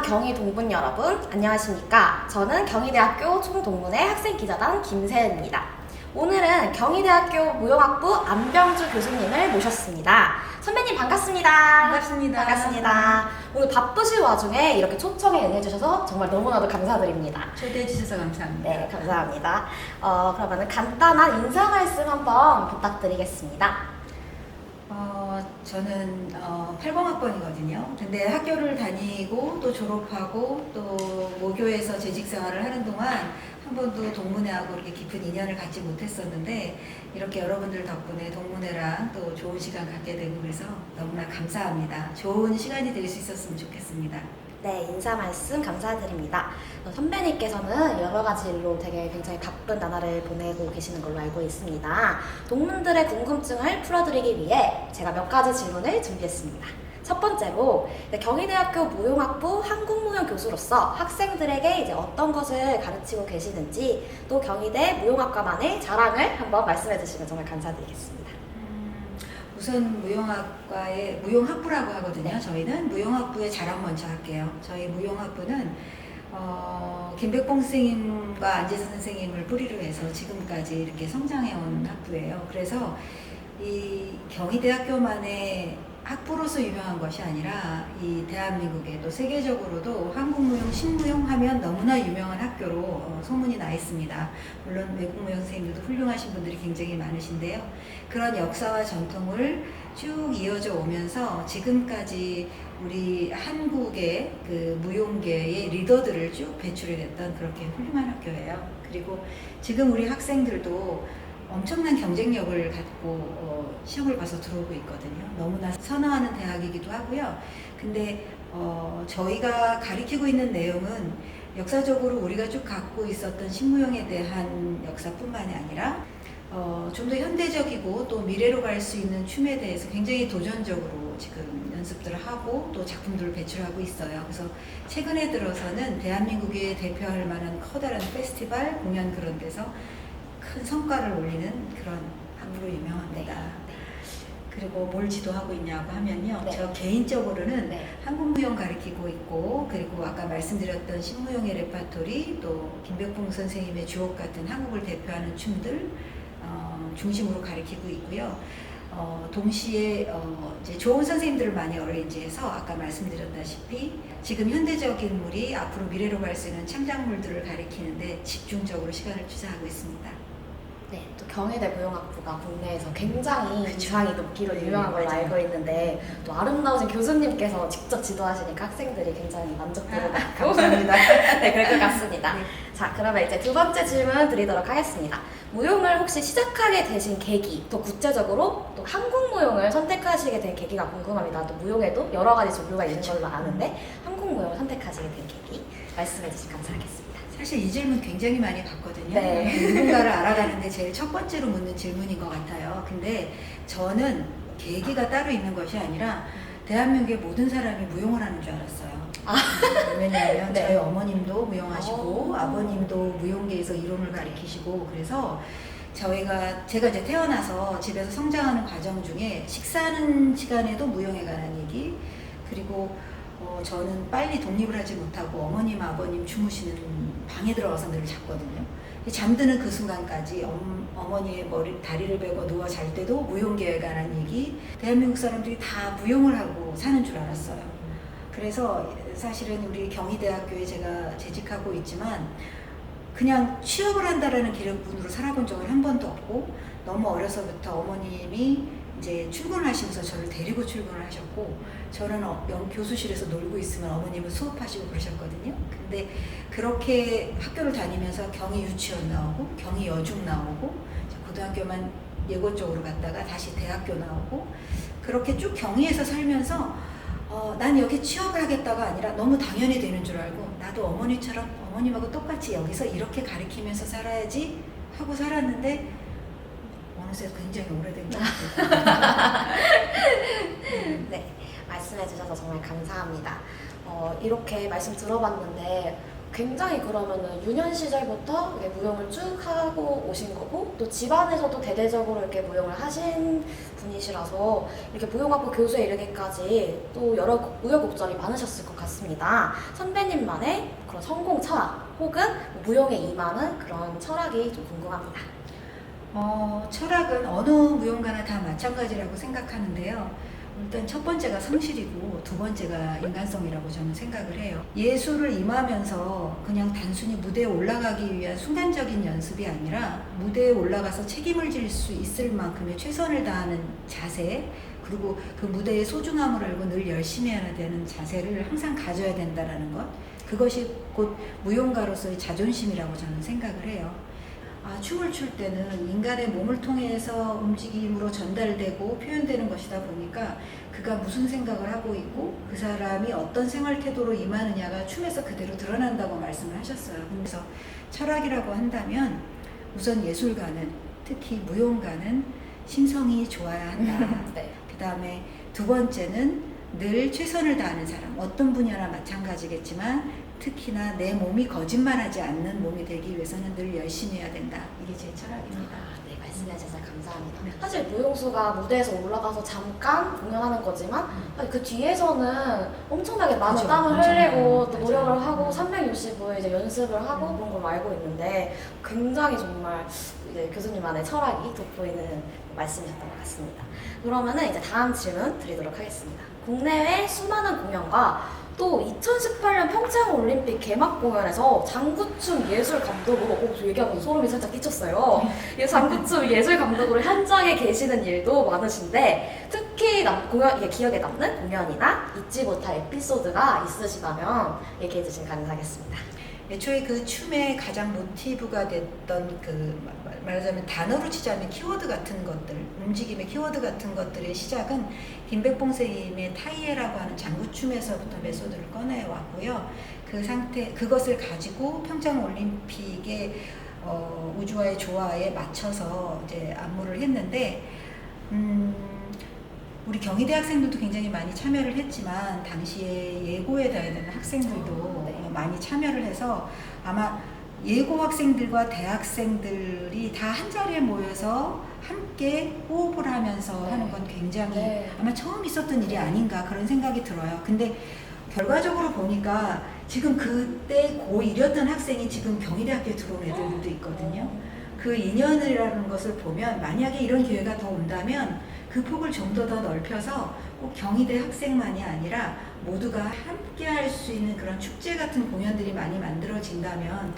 경희 동문 여러분, 안녕하십니까? 저는 경희대학교 총동문회 학생기자단 김세은입니다. 오늘은 경희대학교 무용학부 안병주 교수님을 모셨습니다. 선배님 반갑습니다. 반갑습니다. 반갑습니다. 오늘 바쁘신 와중에 이렇게 초청에 응해주셔서 정말 너무나도 감사드립니다. 초대해 주셔서 감사합니다. 네, 감사합니다. 그러면 간단한 인사 말씀 한번 부탁드리겠습니다. 저는 80학번이거든요. 근데 학교를 다니고 또 졸업하고 또 모교에서 재직 생활을 하는 동안 한 번도 동문회하고 이렇게 깊은 인연을 갖지 못했었는데 이렇게 여러분들 덕분에 동문회랑 또 좋은 시간 갖게 되고 그래서 너무나 감사합니다. 좋은 시간이 될 수 있었으면 좋겠습니다. 네, 인사 말씀 감사드립니다. 선배님께서는 여러 가지 일로 되게 굉장히 바쁜 나날을 보내고 계시는 걸로 알고 있습니다. 동문들의 궁금증을 풀어드리기 위해 제가 몇 가지 질문을 준비했습니다. 첫 번째로 경희대학교 무용학부 한국무용 교수로서 학생들에게 이제 어떤 것을 가르치고 계시는지 또 경희대 무용학과만의 자랑을 한번 말씀해 주시면 정말 감사드리겠습니다. 우선 무용학과의 무용학부라고 하거든요. 저희는 무용학부의 자랑 먼저 할게요. 저희 무용학부는 김백봉 선생님과 안재선 선생님을 뿌리로 해서 지금까지 이렇게 성장해온 학부예요. 그래서 이 경희대학교만의 학부로서 유명한 것이 아니라 이 대한민국에 또 세계적으로도 한국무용, 신무용 하면 너무나 유명한 학교로 소문이 나 있습니다. 물론 외국무용 선생님들도 훌륭하신 분들이 굉장히 많으신데요. 그런 역사와 전통을 쭉 이어져 오면서 지금까지 우리 한국의 그 무용계의 리더들을 쭉 배출해냈던 그렇게 훌륭한 학교예요. 그리고 지금 우리 학생들도 엄청난 경쟁력을 갖고 시험을 봐서 들어오고 있거든요. 너무나 선호하는 대학이기도 하고요. 근데 저희가 가리키고 있는 내용은 역사적으로 우리가 쭉 갖고 있었던 신무용에 대한 역사뿐만이 아니라 좀 더 현대적이고 또 미래로 갈 수 있는 춤에 대해서 굉장히 도전적으로 지금 연습들을 하고 또 작품들을 배출하고 있어요. 그래서 최근에 들어서는 대한민국에 대표할 만한 커다란 페스티벌, 공연 그런 데서 큰 성과를 올리는 그런 학부로 유명합니다. 네. 그리고 뭘 지도하고 있냐고 하면요. 네. 저 개인적으로는 네. 한국무용 가르치고 있고 그리고 아까 말씀드렸던 신무용의 레파토리 또 김백봉 선생님의 주옥 같은 한국을 대표하는 춤들 중심으로 가르치고 있고요. 동시에 이제 좋은 선생님들을 많이 어레인지해서 아까 말씀드렸다시피 지금 현대적인 물이 앞으로 미래로 갈 수 있는 창작물들을 가리키는데 집중적으로 시간을 투자하고 있습니다. 네, 또 경희대 무용학부가 국내에서 굉장히 그쵸. 위상이 높기로 네, 유명한 걸로 맞아요. 알고 있는데 또 아름다우신 교수님께서 직접 지도하시니까 학생들이 굉장히 만족도를 받고 감사합니다. 네, 그럴 것 같습니다. 네. 자, 그러면 이제 두 번째 질문 드리도록 하겠습니다. 무용을 혹시 시작하게 되신 계기, 또 구체적으로 또 한국 무용을 선택하시게 된 계기가 궁금합니다. 또 무용에도 여러 가지 종류가 있는 걸로 아는데 한국 무용을 선택하시게 된 계기 말씀해 주시면 감사하겠습니다. 사실 이 질문 굉장히 많이 받거든요. 네. 누군가를 알아가는데 제일 첫 번째로 묻는 질문인 것 같아요. 근데 저는 계기가 따로 있는 것이 아니라 대한민국의 모든 사람이 무용을 하는 줄 알았어요. 왜냐하면 네. 저희 어머님도 무용하시고 오. 아버님도 무용계에서 이론을 가르치시고 그래서 제가 이제 태어나서 집에서 성장하는 과정 중에 식사하는 시간에도 무용에 관한 얘기 그리고 저는 빨리 독립을 하지 못하고 어머님, 아버님 주무시는 방에 들어가서 늘 잤거든요. 잠드는 그 순간까지 어머니의 다리를 베고 누워 잘 때도 무용계에 관한 얘기, 대한민국 사람들이 다 무용을 하고 사는 줄 알았어요. 그래서 사실은 우리 경희대학교에 제가 재직하고 있지만 그냥 취업을 한다라는 기름분으로 살아본 적은 한 번도 없고 너무 어려서부터 어머님이 이제 출근하시면서 저를 데리고 출근을 하셨고 저는 교수실에서 놀고 있으면 어머님은 수업하시고 그러셨거든요. 근데 그렇게 학교를 다니면서 경희 유치원 나오고 경희 여중 나오고 고등학교만 예고 쪽으로 갔다가 다시 대학교 나오고 그렇게 쭉 경희에서 살면서 난 여기 취업을 하겠다가 아니라 너무 당연히 되는 줄 알고 나도 어머니처럼 어머님하고 똑같이 여기서 이렇게 가르치면서 살아야지 하고 살았는데 어느새 굉장히 오래된 것 같아요. 네, 말씀해 주셔서 정말 감사합니다. 이렇게 말씀 들어봤는데 굉장히 그러면은 유년 시절부터 이렇게 무용을 쭉 하고 오신 거고 또 집안에서도 대대적으로 이렇게 무용을 하신 분이시라서 이렇게 무용학부 교수에 이르기까지 또 여러 우여곡절이 많으셨을 것 같습니다. 선배님만의 그런 성공 철학 혹은 무용에 임하는 그런 철학이 좀 궁금합니다. 철학은 어느 무용가나 다 마찬가지라고 생각하는데요. 일단 첫 번째가 성실이고 두 번째가 인간성이라고 저는 생각을 해요. 예술을 임하면서 그냥 단순히 무대에 올라가기 위한 순간적인 연습이 아니라 무대에 올라가서 책임을 질 수 있을 만큼의 최선을 다하는 자세, 그리고 그 무대의 소중함을 알고 늘 열심히 해야 되는 자세를 항상 가져야 된다는 것, 그것이 곧 무용가로서의 자존심이라고 저는 생각을 해요. 춤을 출 때는 인간의 몸을 통해서 움직임으로 전달되고 표현되는 것이다 보니까 그가 무슨 생각을 하고 있고 그 사람이 어떤 생활 태도로 임하느냐가 춤에서 그대로 드러난다고 말씀을 하셨어요. 그래서 철학이라고 한다면 우선 예술가는, 특히 무용가는 심성이 좋아야 한다. 네. 그 다음에 두 번째는 늘 최선을 다하는 사람, 어떤 분야나 마찬가지겠지만 특히나 내 몸이 거짓말하지 않는 몸이 되기 위해서는 늘 열심히 해야 된다. 이게 제 철학입니다. 네, 말씀해 주셔서 감사합니다. 사실 무용수가 무대에서 올라가서 잠깐 공연하는 거지만 그 뒤에서는 엄청나게 많은 그죠, 땀을 엄청나게. 흘리고 또 노력을 맞아요. 하고 365일 이제 연습을 하고 그런 걸로 알고 있는데 굉장히 정말 이제 교수님만의 철학이 돋보이는 말씀이셨던 것 같습니다. 그러면은 이제 다음 질문 드리도록 하겠습니다. 국내외 수많은 공연과 또 2018년 평창올림픽 개막 공연에서 장구춤 예술 감독으로 저 얘기하면서 소름이 살짝 끼쳤어요. 이 장구춤 예술 감독으로 현장에 계시는 일도 많으신데 특히 이게 기억에 남는 공연이나 잊지 못할 에피소드가 있으시다면 얘기해 주시면 감사하겠습니다. 애초에 그 춤의 가장 모티브가 됐던 그 말하자면 단어로 치자면 키워드 같은 것들, 움직임의 키워드 같은 것들의 시작은 김백봉 선생님의 타이에라고 하는 장구춤에서부터 메소드를 꺼내왔고요. 그것을 가지고 평창 올림픽의 우주와의 조화에 맞춰서 이제 안무를 했는데, 우리 경희대 학생들도 굉장히 많이 참여를 했지만 당시에 예고에 다니는 학생들도 많이 참여를 해서 아마 예고 학생들과 대학생들이 다 한 자리에 모여서 함께 호흡을 하면서 하는 건 굉장히 아마 처음 있었던 일이 아닌가 그런 생각이 들어요. 근데 결과적으로 보니까 지금 그때 고1이었던 학생이 지금 경희대학교에 들어온 애들도 있거든요. 그 인연이라는 것을 보면 만약에 이런 기회가 더 온다면 그 폭을 좀 더 넓혀서 꼭 경희대 학생만이 아니라 모두가 함께 할 수 있는 그런 축제 같은 공연들이 많이 만들어진다면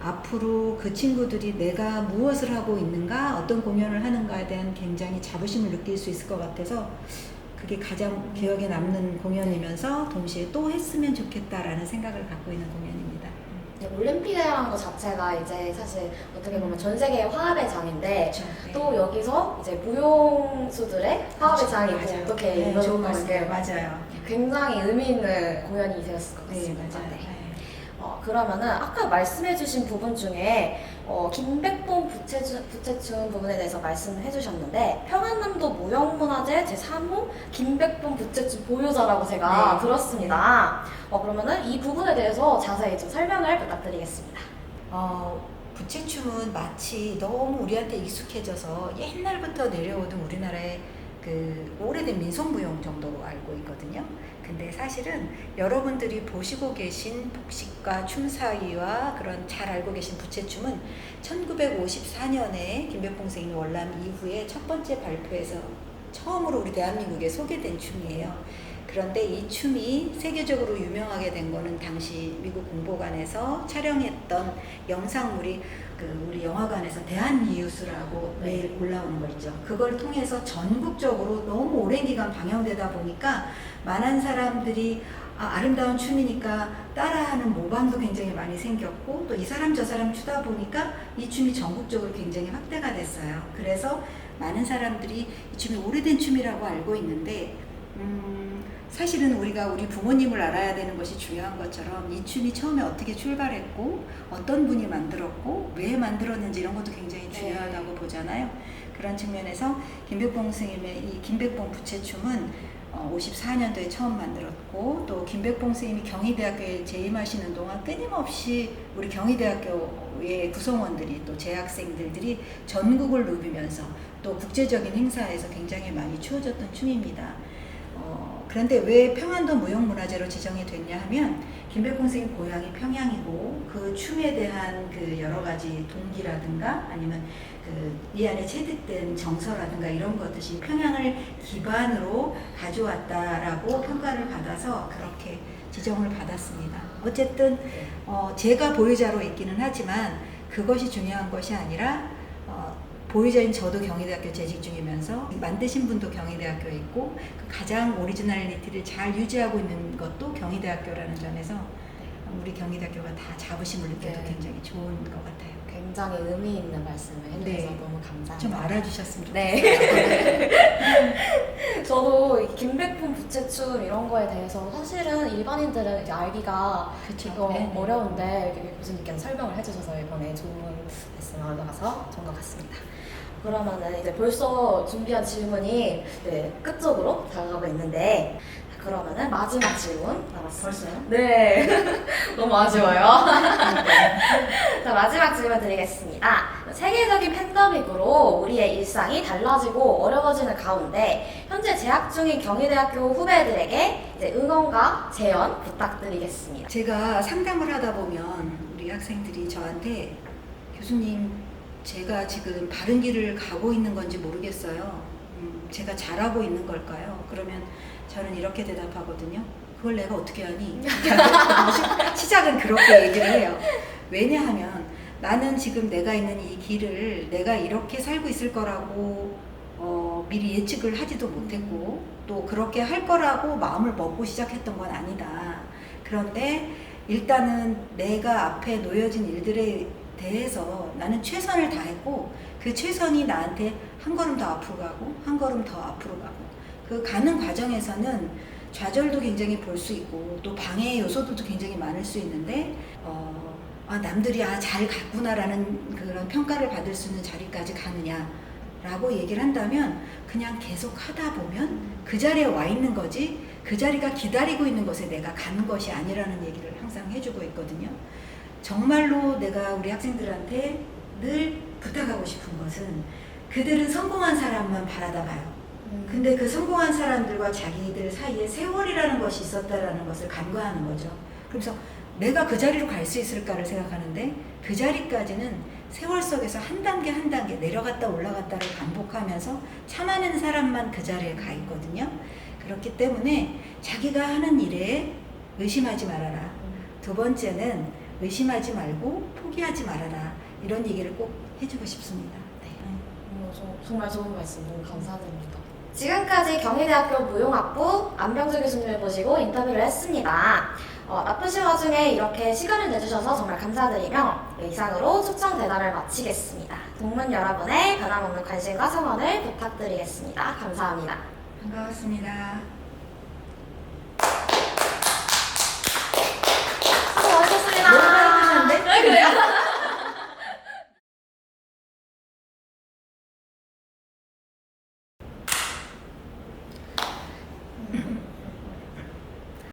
앞으로 그 친구들이 내가 무엇을 하고 있는가, 어떤 공연을 하는가에 대한 굉장히 자부심을 느낄 수 있을 것 같아서 그게 가장 기억에 남는 공연이면서 동시에 또 했으면 좋겠다라는 생각을 갖고 있는 공연입니다. 올림픽이라는 것 자체가 이제 사실 어떻게 보면 전 세계의 화합의 장인데 그렇죠. 또 여기서 이제 무용수들의 화합의 장이 맞아요. 어떻게 네, 이루어질 좋은 건지 맞아요. 굉장히 의미 있는 공연이 되었을 것 네, 같습니다. 맞아요. 네. 그러면은 아까 말씀해주신 부분 중에 김백봉 부채춤 부분에 대해서 말씀을 해주셨는데 평안남도 무형문화재 제3호 김백봉 부채춤 보유자라고 제가 들었습니다. 그러면은 이 부분에 대해서 자세히 좀 설명을 부탁드리겠습니다. 부채춤은 마치 너무 우리한테 익숙해져서 옛날부터 내려오던 우리나라의 그 오래된 민속무용 정도로 알고 있거든요. 근데 사실은 여러분들이 보시고 계신 복식과 춤사위와 그런 잘 알고 계신 부채춤은 1954년에 김백봉 선생님이 월남 이후에 첫 번째 발표에서 처음으로 우리 대한민국에 소개된 춤이에요. 그런데 이 춤이 세계적으로 유명하게 된 거는 당시 미국 공보관에서 촬영했던 영상물이 우리 영화관에서 대한이웃이라고 매일 올라오는 거 있죠. 그걸 통해서 전국적으로 너무 오랜 기간 방영되다 보니까 많은 사람들이 아름다운 춤이니까 따라하는 모방도 굉장히 많이 생겼고 또 이 사람 저 사람 추다 보니까 이 춤이 전국적으로 굉장히 확대가 됐어요. 그래서 많은 사람들이 이 춤이 오래된 춤이라고 알고 있는데 사실은 우리가 우리 부모님을 알아야 되는 것이 중요한 것처럼 이 춤이 처음에 어떻게 출발했고 어떤 분이 만들었고 왜 만들었는지 이런 것도 굉장히 중요하다고 보잖아요. 그런 측면에서 김백봉 선생님의 이 김백봉 부채춤은 54년도에 처음 만들었고, 또 김백봉 선생님이 경희대학교에 재임하시는 동안 끊임없이 우리 경희대학교의 구성원들이 또 재학생들이 전국을 누비면서 또 국제적인 행사에서 굉장히 많이 추어졌던 춤입니다. 그런데 왜 평안도 무형문화재로 지정이 됐냐 하면 김백봉 선생님 고향이 평양이고 그 춤에 대한 그 여러 가지 동기라든가 아니면 이 안에 체득된 정서라든가 이런 것들이 평양을 기반으로 가져왔다라고 평가를 받아서 그렇게 지정을 받았습니다. 어쨌든 제가 보유자로 있기는 하지만 그것이 중요한 것이 아니라 보유자인 저도 경희대학교 재직 중이면서 만드신 분도 경희대학교에 있고 그 가장 오리지널리티를 잘 유지하고 있는 것도 경희대학교라는 점에서 우리 경희대학교가 다 자부심을 느껴도 굉장히 좋은 것 같아요. 굉장히 의미 있는 말씀을 해주셔서 너무 감사합니다. 좀 알아주셨으면 네. 좋겠어요. 저도 이 김백봉 부채춤 이런 거에 대해서 사실은 일반인들은 이제 알기가 그쵸. 어려운데 이렇게 교수님께서 설명을 해주셔서 이번에 좋은 말씀을 얻어가서 좋은 것 같습니다. 그러면은 이제 벌써 준비한 질문이 끝쪽으로 다가가고 있는데 그러면은 마지막 질문 남았습니다. 벌써요? 네. 너무 아쉬워요. 자, 마지막 질문 드리겠습니다. 세계적인 팬데믹으로 우리의 일상이 달라지고 어려워지는 가운데 현재 재학 중인 경희대학교 후배들에게 이제 응원과 재연 부탁드리겠습니다. 제가 상담을 하다 보면 우리 학생들이 저한테 교수님 제가 지금 바른 길을 가고 있는 건지 모르겠어요. 제가 잘하고 있는 걸까요? 그러면 저는 이렇게 대답하거든요. 그걸 내가 어떻게 하니? 시작은 그렇게 얘기를 해요. 왜냐하면 나는 지금 내가 있는 이 길을 내가 이렇게 살고 있을 거라고 미리 예측을 하지도 못했고 또 그렇게 할 거라고 마음을 먹고 시작했던 건 아니다. 그런데 일단은 내가 앞에 놓여진 일들에 대해서 나는 최선을 다했고 그 최선이 나한테 한 걸음 더 앞으로 가고 한 걸음 더 앞으로 가고 그 가는 과정에서는 좌절도 굉장히 볼 수 있고 또 방해의 요소들도 굉장히 많을 수 있는데 남들이 잘 갔구나라는 그런 평가를 받을 수 있는 자리까지 가느냐 라고 얘기를 한다면 그냥 계속 하다 보면 그 자리에 와 있는 거지 그 자리가 기다리고 있는 것에 내가 가는 것이 아니라는 얘기를 항상 해주고 있거든요. 정말로 내가 우리 학생들한테 늘 부탁하고 싶은 것은 그들은 성공한 사람만 바라다 봐요. 근데 그 성공한 사람들과 자기들 사이에 세월이라는 것이 있었다라는 것을 간과하는 거죠. 그래서 내가 그 자리로 갈 수 있을까를 생각하는데 그 자리까지는 세월 속에서 한 단계 한 단계 내려갔다 올라갔다를 반복하면서 참아낸 사람만 그 자리에 가 있거든요. 그렇기 때문에 자기가 하는 일에 의심하지 말아라. 두 번째는 의심하지 말고 포기하지 말아라. 이런 얘기를 꼭 해주고 싶습니다. 정말 좋은 말씀 너무 감사드립니다. 지금까지 경희대학교 무용학부 안병주 교수님을 모시고 인터뷰를 했습니다. 바쁘신 와중에 이렇게 시간을 내주셔서 정말 감사드리며 이상으로 초청 대담을 마치겠습니다. 동문 여러분의 변함없는 관심과 성원을 부탁드리겠습니다. 감사합니다. 반가웠습니다.